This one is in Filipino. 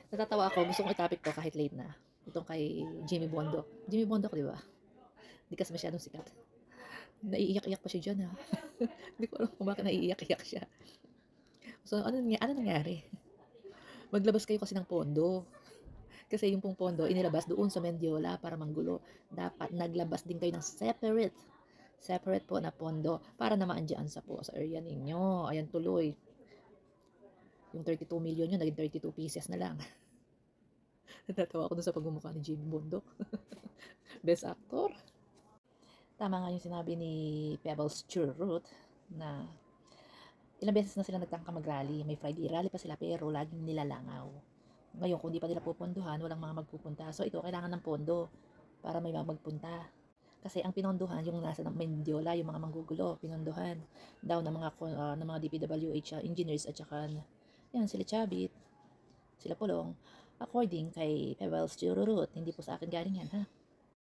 Natatawa ako, gusto kong i-topic 'to kahit late na. Itong kay Jimmy Bondoc. Jimmy Bondoc, 'di ba? Hindi kasi masyadong sikat. Naiiyak-iyak pa siya diyan, ha. Hindi ko alam kung bakit naiiyak-iyak siya. So, ano nangyari? Maglabas kayo kasi ng pondo. Kasi yung pong pondo inilabas doon sa Mendiola para manggulo. Dapat naglabas din kayo ng separate po na pondo para naman diyan sa area ninyo. Ayan tuloy. Yung 32 million yun, naging 32 pieces na lang. Natatawa ako dun sa pagmumukha ni Jimmy Bondoc. Best actor. Tama nga yung sinabi ni Pebbles Churrut na ilang beses na sila nagtangka mag-rally. May Friday rally pa sila pero laging nilalangaw. Ngayon, kung di pa nila pupunduhan, walang mga magpupunta. So ito, kailangan ng pondo para may mga magpunta. Kasi ang pinondohan, yung nasa Mendiola, yung mga manggugulo, pinondohan daw ng mga DPWH engineers at saka yan, sila Chabit, sila Pulong. According kay Pebbles Churrut, hindi po sa akin galing yan, ha?